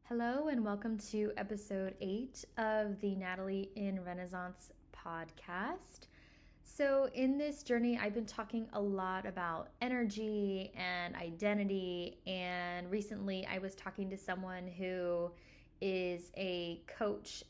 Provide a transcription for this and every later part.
Hello and welcome to episode 8 of the Natalie inRenaissance podcast. So, in this journey, I've been talking a lot about energy and identity, and recently I was talking to someone who is a coach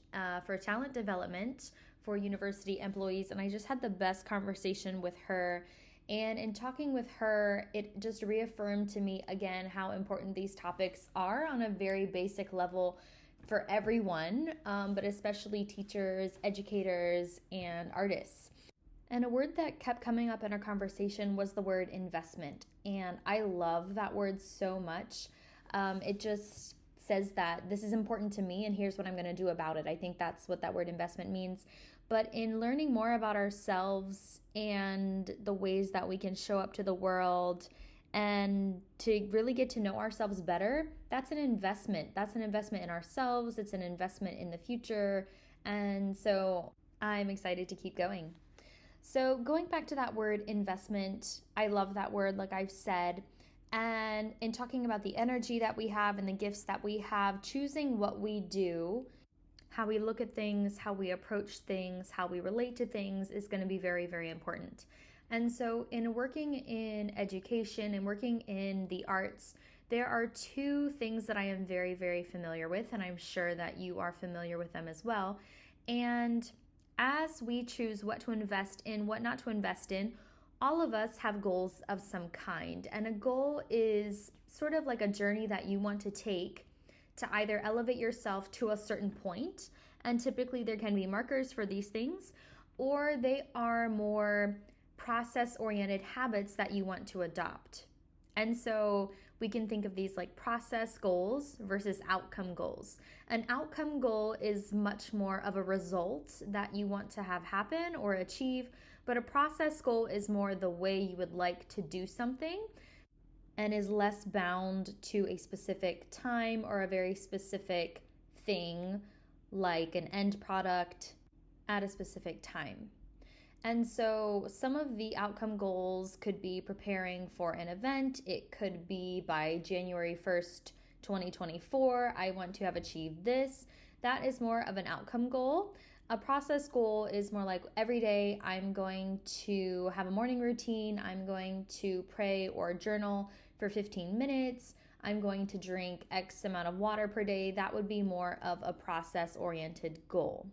for talent development for university employees, and I just had the best conversation with her. And in talking with her, it just reaffirmed to me again how important these topics are on a very basic level for everyone, but especially teachers, educators, and artists. And a word that kept coming up in our conversation was the word investment. And I love that word so much. It just says that this is important to me and here's what I'm going to do about it. I think that's what that word investment means. But in learning more about ourselves and the ways that we can show up to the world and to really get to know ourselves better, that's an investment. That's an investment in ourselves. It's an investment in the future. And so I'm excited to keep going. So going back to that word investment, I love that word, like I've said. And in talking about the energy that we have and the gifts that we have, choosing what we do, how we look at things, how we approach things, how we relate to things is going to be very, very important. And so in working in education and working in the arts, there are two things that I am very, very familiar with, and I'm sure that you are familiar with them as well. And as we choose what to invest in, what not to invest in, all of us have goals of some kind. And a goal is sort of like a journey that you want to take to either elevate yourself to a certain point, and typically there can be markers for these things, or they are more process-oriented habits that you want to adopt. And so we can think of these like process goals versus outcome goals. An outcome goal is much more of a result that you want to have happen or achieve, but a process goal is more the way you would like to do something and is less bound to a specific time or a very specific thing, like an end product at a specific time. And so some of the outcome goals could be preparing for an event. It could be by January 1st, 2024, I want to have achieved this. That is more of an outcome goal. A process goal is more like every day I'm going to have a morning routine. I'm going to pray or journal for 15 minutes. I'm going to drink X amount of water per day. That would be more of a process-oriented goal.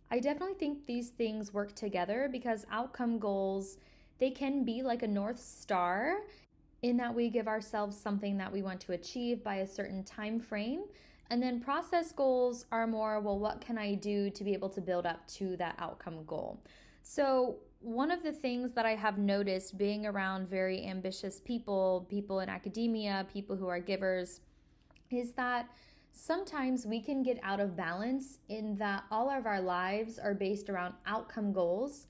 I definitely think these things work together because outcome goals, they can be like a North Star in that we give ourselves something that we want to achieve by a certain time frame. And then process goals are more, well, what can I do to be able to build up to that outcome goal? So one of the things that I have noticed being around very ambitious people in academia, people who are givers, is that sometimes we can get out of balance in that all of our lives are based around outcome goals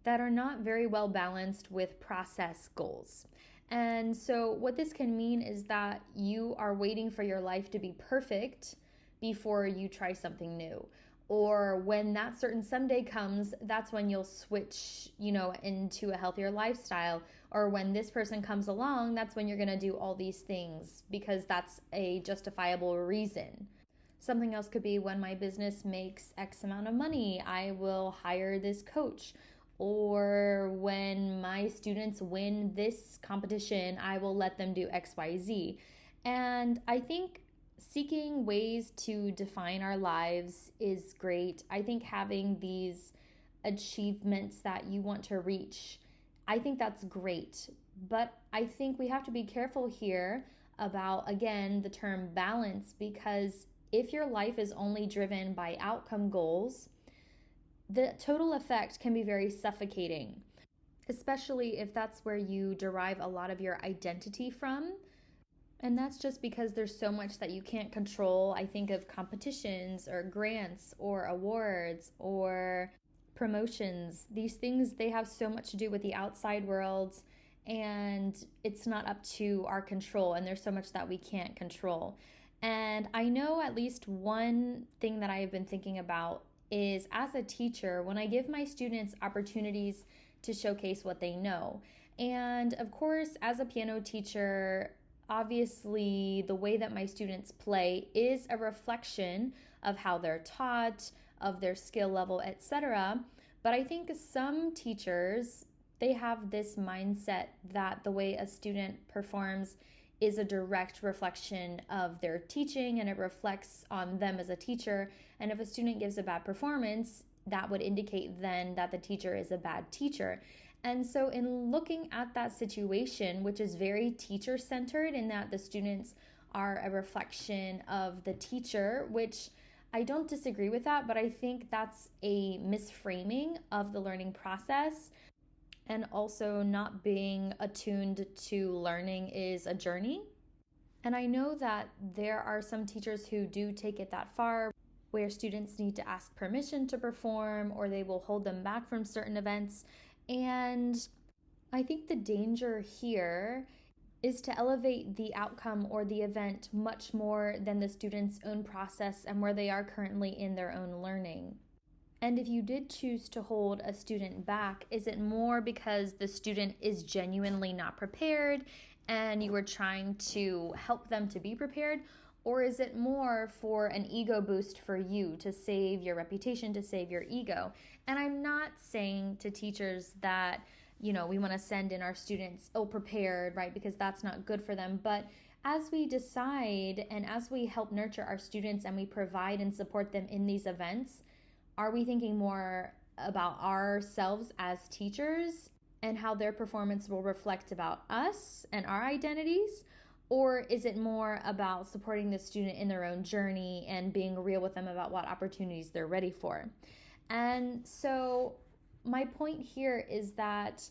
that are not very well balanced with process goals. And so what this can mean is that you are waiting for your life to be perfect before you try something new. Or when that certain someday comes, that's when you'll switch, into a healthier lifestyle. Or when this person comes along, that's when you're going to do all these things because that's a justifiable reason. Something else could be when my business makes X amount of money, I will hire this coach. Or when my students win this competition, I will let them do X, Y, Z. And I think seeking ways to define our lives is great. I think having these achievements that you want to reach, I think that's great. But I think we have to be careful here about, again, the term balance, because if your life is only driven by outcome goals, the total effect can be very suffocating, especially if that's where you derive a lot of your identity from. And that's just because there's so much that you can't control. I think of competitions or grants or awards or promotions. These things, they have so much to do with the outside world, and it's not up to our control, and there's so much that we can't control. And I know at least one thing that I have been thinking about is, as a teacher, when I give my students opportunities to showcase what they know. And of course, as a piano teacher, obviously the way that my students play is a reflection of how they're taught, of their skill level, etc. But I think some teachers, they have this mindset that the way a student performs is a direct reflection of their teaching, and it reflects on them as a teacher. And if a student gives a bad performance, that would indicate then that the teacher is a bad teacher. And so, in looking at that situation, which is very teacher centered, in that the students are a reflection of the teacher, which I don't disagree with that, but I think that's a misframing of the learning process. And also, not being attuned to learning is a journey. And I know that there are some teachers who do take it that far, where students need to ask permission to perform, or they will hold them back from certain events. And I think the danger here is to elevate the outcome or the event much more than the student's own process and where they are currently in their own learning. And if you did choose to hold a student back, is it more because the student is genuinely not prepared and you were trying to help them to be prepared? Or is it more for an ego boost for you, to save your reputation, to save your ego? And I'm not saying to teachers that, we want to send in our students ill-prepared, right? Because that's not good for them. But as we decide and as we help nurture our students and we provide and support them in these events, are we thinking more about ourselves as teachers and how their performance will reflect about us and our identities? Or is it more about supporting the student in their own journey and being real with them about what opportunities they're ready for? And so my point here is that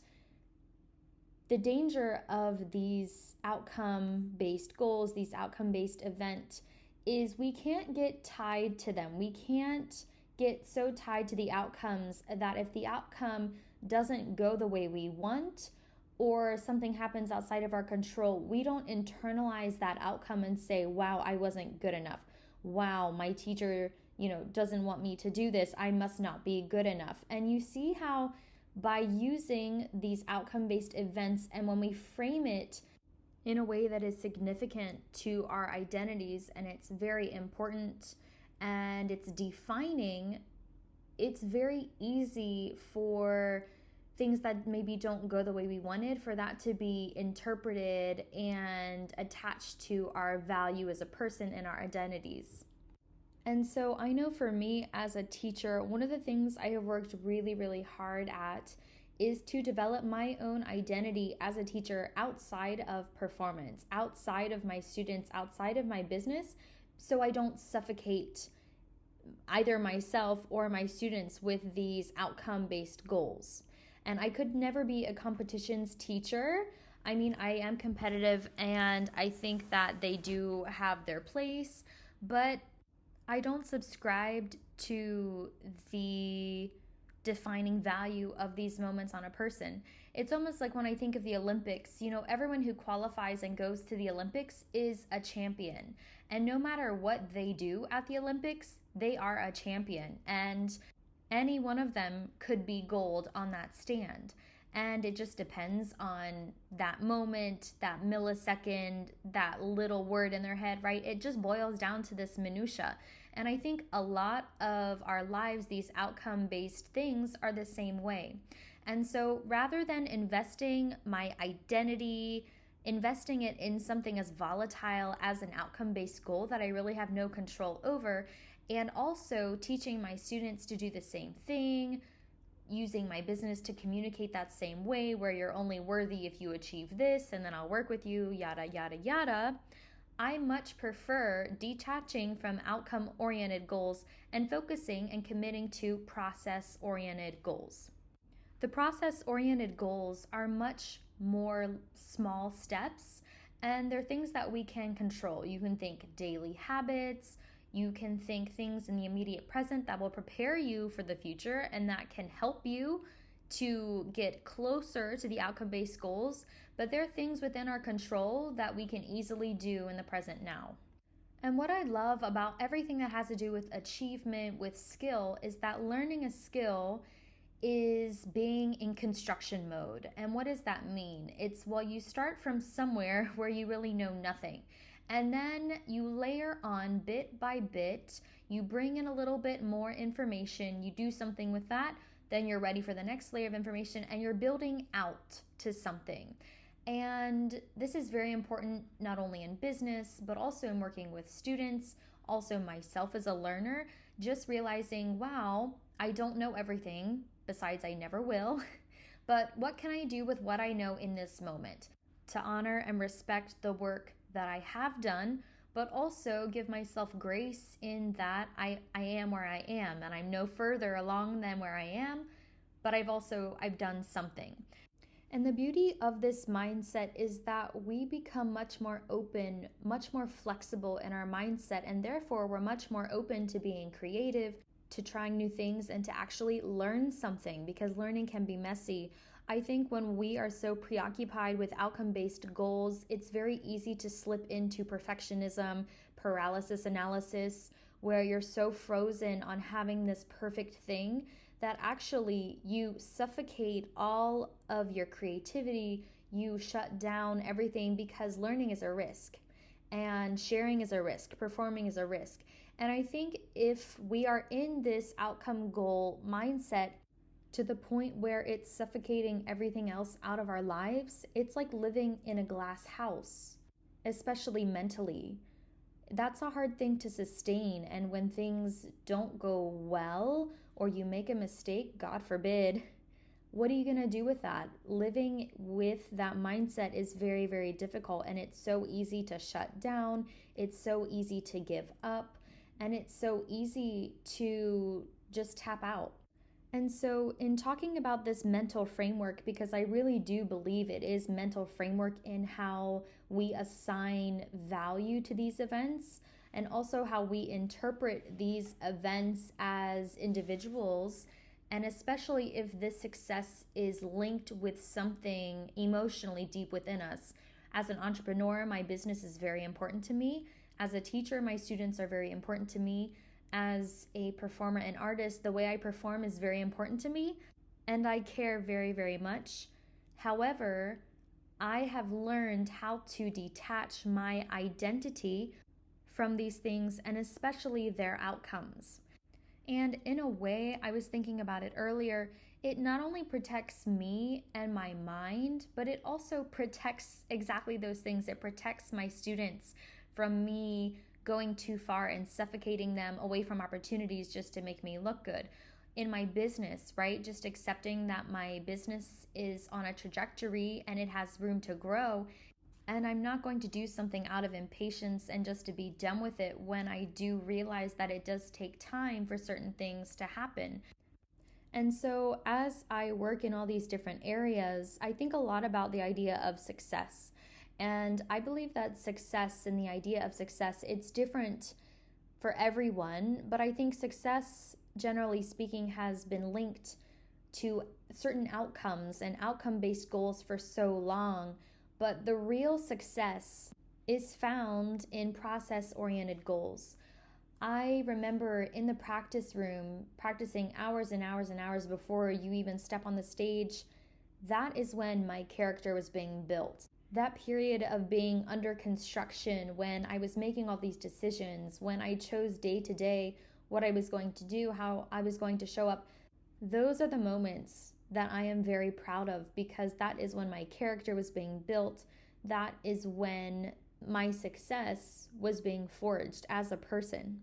the danger of these outcome-based goals, these outcome-based events, is we can't get tied to them. We can't get so tied to the outcomes that if the outcome doesn't go the way we want, or something happens outside of our control, we don't internalize that outcome and say, wow, I wasn't good enough. Wow, my teacher, doesn't want me to do this. I must not be good enough. And you see how by using these outcome-based events, and when we frame it in a way that is significant to our identities and it's very important and it's defining, it's very easy for things that maybe don't go the way we wanted, for that to be interpreted and attached to our value as a person and our identities. And so I know for me as a teacher, one of the things I have worked really, really hard at is to develop my own identity as a teacher outside of performance, outside of my students, outside of my business, so I don't suffocate either myself or my students with these outcome-based goals. And I could never be a competitions teacher. I mean, I am competitive and I think that they do have their place, but I don't subscribe to the defining value of these moments on a person. It's almost like when I think of the Olympics, everyone who qualifies and goes to the Olympics is a champion. And no matter what they do at the Olympics, they are a champion. And any one of them could be gold on that stand. And it just depends on that moment, that millisecond, that little word in their head, right? It just boils down to this minutia. And I think a lot of our lives, these outcome-based things, are the same way. And so rather than investing my identity, investing it in something as volatile as an outcome-based goal that I really have no control over, and also teaching my students to do the same thing, using my business to communicate that same way, where you're only worthy if you achieve this and then I'll work with you, yada, yada, yada. I much prefer detaching from outcome-oriented goals and focusing and committing to process-oriented goals. The process-oriented goals are much more small steps, and they're things that we can control. You can think daily habits, you can think things in the immediate present that will prepare you for the future and that can help you to get closer to the outcome-based goals, but there are things within our control that we can easily do in the present now. And what I love about everything that has to do with achievement, with skill, is that learning a skill is being in construction mode. And what does that mean? It's, well, you start from somewhere where you really know nothing. And then you layer on bit by bit, you bring in a little bit more information, you do something with that, then you're ready for the next layer of information and you're building out to something. And this is very important not only in business, but also in working with students, also myself as a learner, just realizing, wow, I don't know everything, besides I never will, but what can I do with what I know in this moment to honor and respect the work that I have done, but also give myself grace in that I am where I am and I'm no further along than where I am, but I've done something. And the beauty of this mindset is that we become much more open, much more flexible in our mindset, and therefore we're much more open to being creative, to trying new things, and to actually learn something, because learning can be messy. I think when we are so preoccupied with outcome-based goals, it's very easy to slip into perfectionism, paralysis analysis, where you're so frozen on having this perfect thing that actually you suffocate all of your creativity, you shut down everything, because learning is a risk and sharing is a risk, performing is a risk. And I think if we are in this outcome goal mindset to the point where it's suffocating everything else out of our lives, it's like living in a glass house, especially mentally. That's a hard thing to sustain. And when things don't go well or you make a mistake, God forbid, what are you going to do with that? Living with that mindset is very, very difficult. And it's so easy to shut down. It's so easy to give up. And it's so easy to just tap out. And so in talking about this mental framework, because I really do believe it is mental framework in how we assign value to these events, and also how we interpret these events as individuals, and especially if this success is linked with something emotionally deep within us. As an entrepreneur, my business is very important to me. As a teacher, my students are very important to me. As a performer and artist, the way I perform is very important to me, and I care very, very much. However, I have learned how to detach my identity from these things, and especially their outcomes. And in a way, I was thinking about it earlier, it not only protects me and my mind, but it also protects exactly those things. It protects my students from me going too far and suffocating them away from opportunities just to make me look good. In my business, right? Just accepting that my business is on a trajectory and it has room to grow. And I'm not going to do something out of impatience and just to be done with it when I do realize that it does take time for certain things to happen. And so as I work in all these different areas, I think a lot about the idea of success. And I believe that success and the idea of success, it's different for everyone. But I think success, generally speaking, has been linked to certain outcomes and outcome-based goals for so long. But the real success is found in process-oriented goals. I remember in the practice room, practicing hours and hours and hours before you even step on the stage. That is when my character was being built. That period of being under construction, when I was making all these decisions, when I chose day to day what I was going to do, how I was going to show up, those are the moments that I am very proud of, because that is when my character was being built. That is when my success was being forged as a person.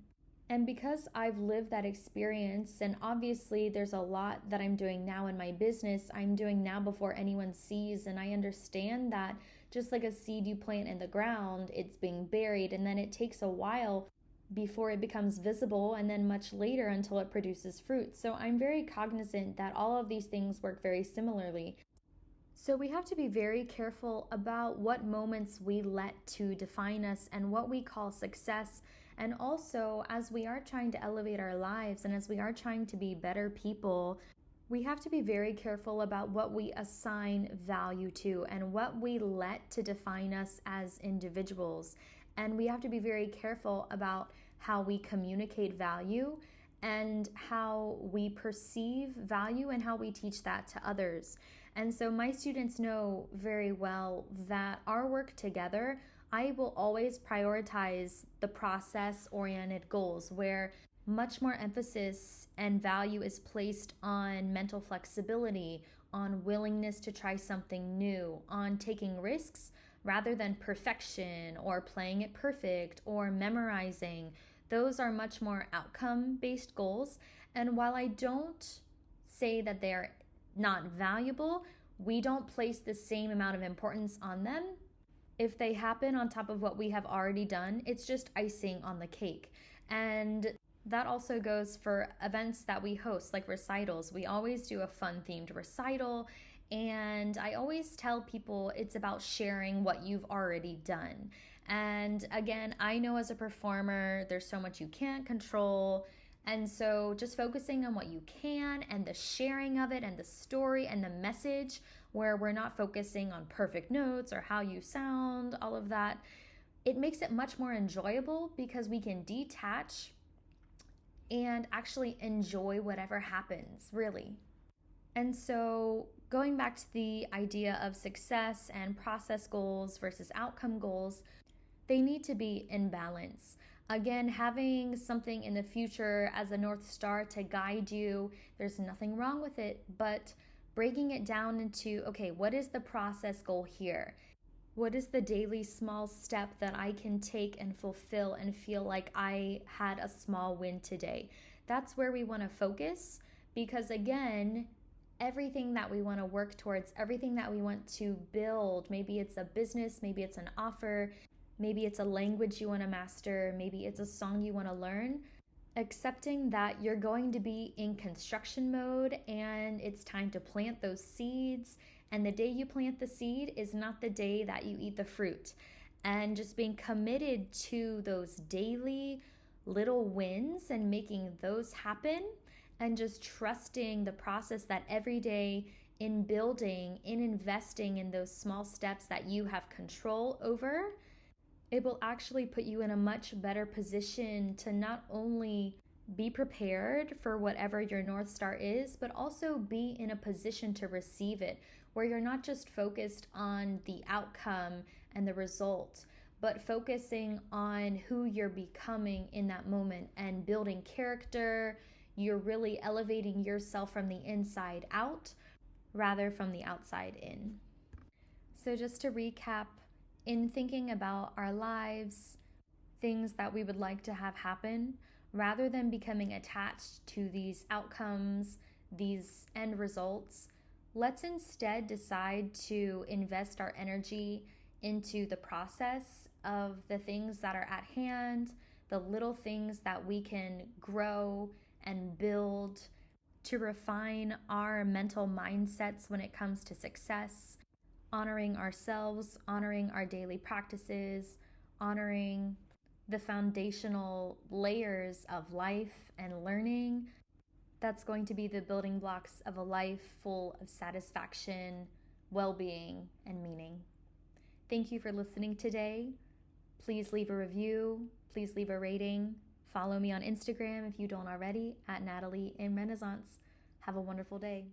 And because I've lived that experience, and obviously there's a lot that I'm doing now in my business, I'm doing now before anyone sees, and I understand that just like a seed you plant in the ground, it's being buried, and then it takes a while before it becomes visible, and then much later until it produces fruit. So I'm very cognizant that all of these things work very similarly. So we have to be very careful about what moments we let to define us and what we call success. And also, as we are trying to elevate our lives and as we are trying to be better people, we have to be very careful about what we assign value to and what we let to define us as individuals. And we have to be very careful about how we communicate value and how we perceive value and how we teach that to others. And so my students know very well that our work together, I will always prioritize the process-oriented goals where much more emphasis and value is placed on mental flexibility, on willingness to try something new, on taking risks rather than perfection or playing it perfect or memorizing. Those are much more outcome-based goals. And while I don't say that they're not valuable, we don't place the same amount of importance on them. If they happen on top of what we have already done, it's just icing on the cake. And that also goes for events that we host, like recitals. We always do a fun themed recital, and I always tell people it's about sharing what you've already done. And again, I know as a performer, there's so much you can't control. And so just focusing on what you can and the sharing of it and the story and the message, where we're not focusing on perfect notes or how you sound, all of that, it makes it much more enjoyable because we can detach and actually enjoy whatever happens, really. And so going back to the idea of success and process goals versus outcome goals, they need to be in balance. Again, having something in the future as a North Star to guide you, there's nothing wrong with it, but breaking it down into, okay, what is the process goal here? What is the daily small step that I can take and fulfill and feel like I had a small win today? That's where we want to focus, because again, everything that we want to work towards, everything that we want to build, maybe it's a business, maybe it's an offer, maybe it's a language you want to master, maybe it's a song you want to learn, accepting that you're going to be in construction mode and it's time to plant those seeds. And the day you plant the seed is not the day that you eat the fruit. And just being committed to those daily little wins and making those happen, and just trusting the process that every day in building, in investing in those small steps that you have control over, it will actually put you in a much better position to not only be prepared for whatever your North Star is, but also be in a position to receive it, where you're not just focused on the outcome and the result, but focusing on who you're becoming in that moment and building character. You're really elevating yourself from the inside out rather from the outside in. So just to recap, in thinking about our lives, things that we would like to have happen, rather than becoming attached to these outcomes, these end results, let's instead decide to invest our energy into the process of the things that are at hand, the little things that we can grow and build to refine our mental mindsets when it comes to success, honoring ourselves, honoring our daily practices, honoring the foundational layers of life and learning. That's going to be the building blocks of a life full of satisfaction, well-being, and meaning. Thank you for listening today. Please leave a review. Please leave a rating. Follow me on Instagram if you don't already, at Natalie inRenaissance. Have a wonderful day.